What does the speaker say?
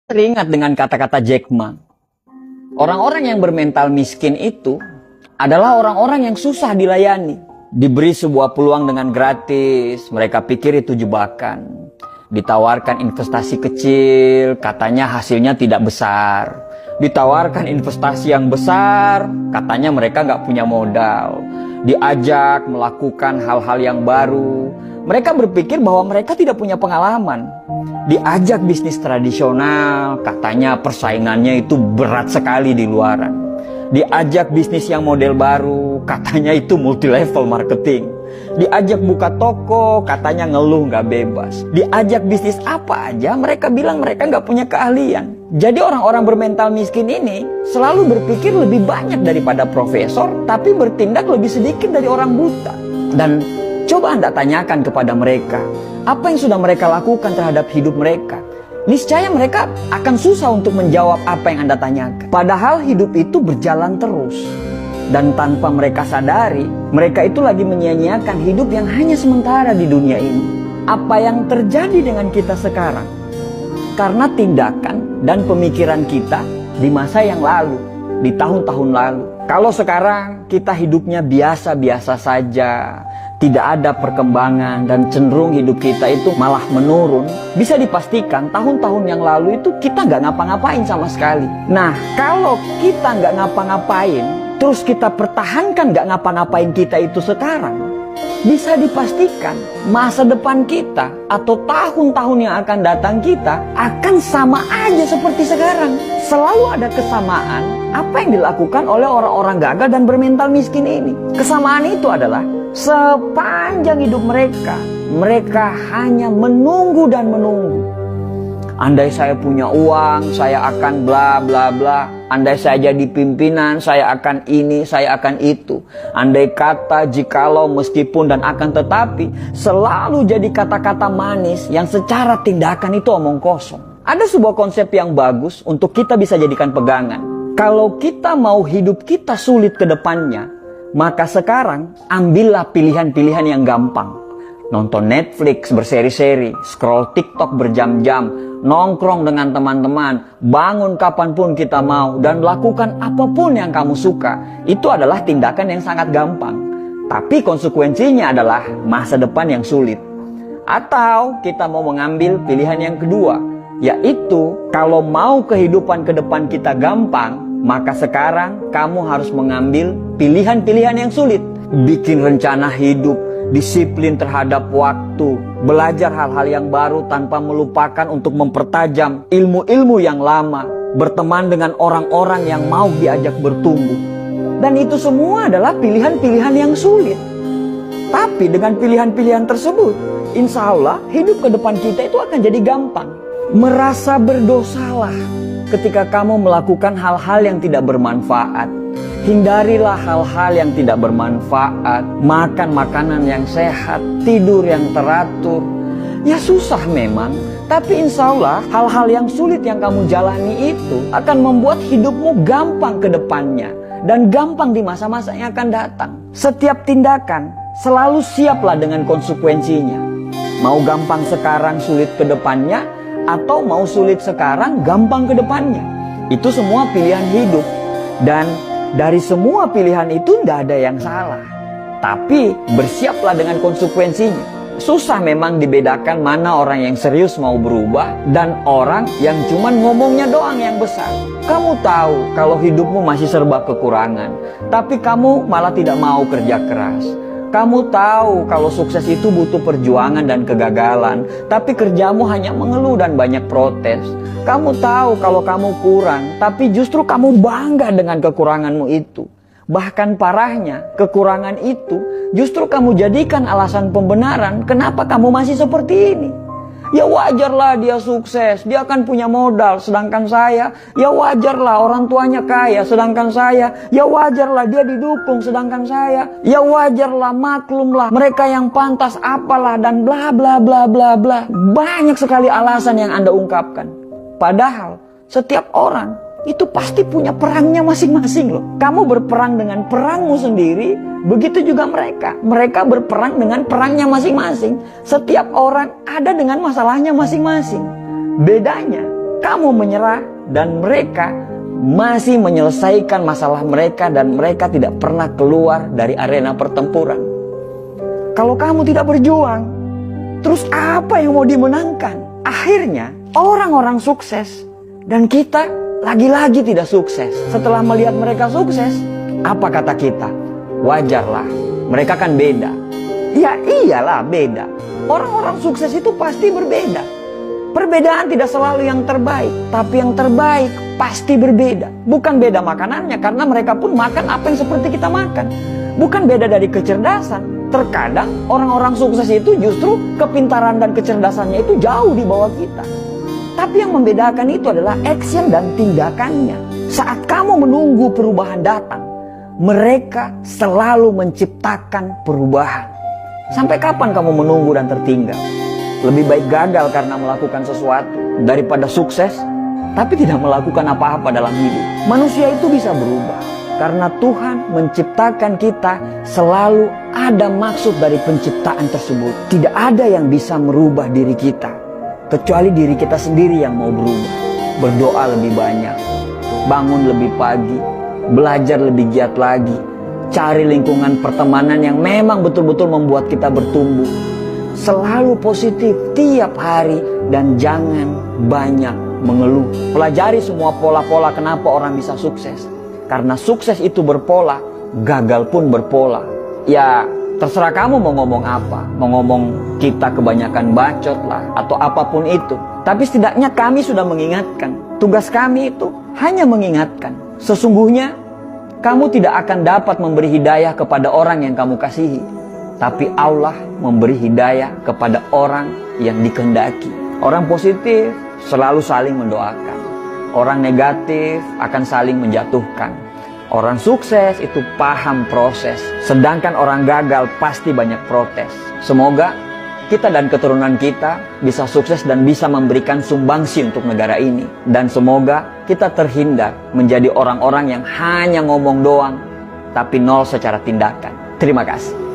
Teringat dengan kata-kata Jack Ma. Orang-orang yang bermental miskin itu adalah orang-orang yang susah dilayani. Diberi sebuah peluang dengan gratis, mereka pikir itu jebakan. Ditawarkan investasi kecil, katanya hasilnya tidak besar. Ditawarkan investasi yang besar, katanya mereka nggak punya modal. Diajak melakukan hal-hal yang baru, mereka berpikir bahwa mereka tidak punya pengalaman. Diajak bisnis tradisional, katanya persaingannya itu berat sekali di luaran. Diajak bisnis yang model baru, katanya itu multi level marketing. Diajak buka toko, katanya ngeluh nggak bebas. Diajak bisnis apa aja, mereka bilang mereka nggak punya keahlian. Jadi orang-orang bermental miskin ini selalu berpikir lebih banyak daripada profesor, tapi bertindak lebih sedikit dari orang buta. Dan coba Anda tanyakan kepada mereka, apa yang sudah mereka lakukan terhadap hidup mereka? Niscaya mereka akan susah untuk menjawab apa yang Anda tanyakan. Padahal hidup itu berjalan terus. Dan tanpa mereka sadari, mereka itu lagi menyia-nyiakan hidup yang hanya sementara di dunia ini. Apa yang terjadi dengan kita sekarang? Karena tindakan dan pemikiran kita di masa yang lalu, di tahun-tahun lalu. Kalau sekarang kita hidupnya biasa-biasa saja, tidak ada perkembangan dan cenderung hidup kita itu malah menurun, bisa dipastikan tahun-tahun yang lalu itu kita nggak ngapa-ngapain sama sekali. Nah, kalau kita nggak ngapa-ngapain, terus kita pertahankan nggak ngapa-ngapain kita itu sekarang, bisa dipastikan masa depan kita atau tahun-tahun yang akan datang kita akan sama aja seperti sekarang. Selalu ada kesamaan apa yang dilakukan oleh orang-orang gagal dan bermental miskin ini. Kesamaan itu adalah sepanjang hidup mereka, mereka hanya menunggu dan menunggu. Andai saya punya uang, saya akan bla bla bla. Andai saya jadi pimpinan, saya akan ini, saya akan itu. Andai kata, jikalau, meskipun, dan akan tetapi, selalu jadi kata-kata manis yang secara tindakan itu omong kosong. Ada sebuah konsep yang bagus untuk kita bisa jadikan pegangan. Kalau kita mau hidup kita sulit ke depannya, maka sekarang ambillah pilihan-pilihan yang gampang. Nonton Netflix berseri-seri, scroll TikTok berjam-jam, nongkrong dengan teman-teman, bangun kapanpun kita mau, dan lakukan apapun yang kamu suka. Itu adalah tindakan yang sangat gampang. Tapi konsekuensinya adalah masa depan yang sulit. Atau kita mau mengambil pilihan yang kedua, yaitu kalau mau kehidupan ke depan kita gampang, maka sekarang kamu harus mengambil pilihan-pilihan yang sulit. Bikin rencana hidup, disiplin terhadap waktu, belajar hal-hal yang baru tanpa melupakan untuk mempertajam ilmu-ilmu yang lama, berteman dengan orang-orang yang mau diajak bertumbuh. Dan itu semua adalah pilihan-pilihan yang sulit. Tapi dengan pilihan-pilihan tersebut, insya Allah hidup ke depan kita itu akan jadi gampang. Merasa berdosalah ketika kamu melakukan hal-hal yang tidak bermanfaat. Hindarilah hal-hal yang tidak bermanfaat. Makan makanan yang sehat, tidur yang teratur. Ya susah memang, tapi insya Allah hal-hal yang sulit yang kamu jalani itu akan membuat hidupmu gampang ke depannya. Dan gampang di masa-masa yang akan datang. Setiap tindakan selalu siaplah dengan konsekuensinya. Mau gampang sekarang, sulit ke depannya, atau mau sulit sekarang, gampang ke depannya. Itu semua pilihan hidup. Dan dari semua pilihan itu tidak ada yang salah. Tapi bersiaplah dengan konsekuensinya. Susah memang dibedakan mana orang yang serius mau berubah dan orang yang cuman ngomongnya doang yang besar. Kamu tahu kalau hidupmu masih serba kekurangan, tapi kamu malah tidak mau kerja keras. Kamu tahu kalau sukses itu butuh perjuangan dan kegagalan, tapi kerjamu hanya mengeluh dan banyak protes. Kamu tahu kalau kamu kurang, tapi justru kamu bangga dengan kekuranganmu itu. Bahkan parahnya, kekurangan itu justru kamu jadikan alasan pembenaran kenapa kamu masih seperti ini. Ya wajarlah dia sukses, dia akan punya modal, sedangkan saya, ya wajarlah orang tuanya kaya, sedangkan saya, ya wajarlah dia didukung, sedangkan saya, ya wajarlah, maklumlah, mereka yang pantas apalah, dan bla bla bla bla bla. Banyak sekali alasan yang Anda ungkapkan. Padahal setiap orang itu pasti punya perangnya masing-masing loh. Kamu berperang dengan perangmu sendiri, begitu juga mereka. Mereka berperang dengan perangnya masing-masing. Setiap orang ada dengan masalahnya masing-masing. Bedanya, kamu menyerah dan mereka masih menyelesaikan masalah mereka dan mereka tidak pernah keluar dari arena pertempuran. Kalau kamu tidak berjuang, terus apa yang mau dimenangkan? Akhirnya orang-orang sukses dan kita lagi-lagi tidak sukses. Setelah melihat mereka sukses, apa kata kita? Wajarlah, mereka kan beda. Ya iyalah beda. Orang-orang sukses itu pasti berbeda. Perbedaan tidak selalu yang terbaik, tapi yang terbaik pasti berbeda. Bukan beda makanannya, karena mereka pun makan apa yang seperti kita makan. Bukan beda dari kecerdasan. Terkadang orang-orang sukses itu justru kepintaran dan kecerdasannya itu jauh di bawah kita. Tapi yang membedakan itu adalah action dan tindakannya. Saat kamu menunggu perubahan datang, mereka selalu menciptakan perubahan. Sampai kapan kamu menunggu dan tertinggal? Lebih baik gagal karena melakukan sesuatu daripada sukses tapi tidak melakukan apa-apa dalam hidup. Manusia itu bisa berubah karena Tuhan menciptakan kita, selalu ada maksud dari penciptaan tersebut. Tidak ada yang bisa merubah diri kita kecuali diri kita sendiri yang mau berubah. Berdoa lebih banyak, bangun lebih pagi, belajar lebih giat lagi, cari lingkungan pertemanan yang memang betul-betul membuat kita bertumbuh. Selalu positif tiap hari dan jangan banyak mengeluh. Pelajari semua pola-pola kenapa orang bisa sukses. Karena sukses itu berpola, gagal pun berpola. Ya terserah kamu mau ngomong apa. Mau ngomong kita kebanyakan bacot lah atau apapun itu. Tapi setidaknya kami sudah mengingatkan. Tugas kami itu hanya mengingatkan. Sesungguhnya kamu tidak akan dapat memberi hidayah kepada orang yang kamu kasihi. Tapi Allah memberi hidayah kepada orang yang dikehendaki. Orang positif selalu saling mendoakan. Orang negatif akan saling menjatuhkan. Orang sukses itu paham proses. Sedangkan orang gagal pasti banyak protes. Semoga kita dan keturunan kita bisa sukses dan bisa memberikan sumbangsi untuk negara ini. Dan semoga kita terhindar menjadi orang-orang yang hanya ngomong doang, tapi nol secara tindakan. Terima kasih.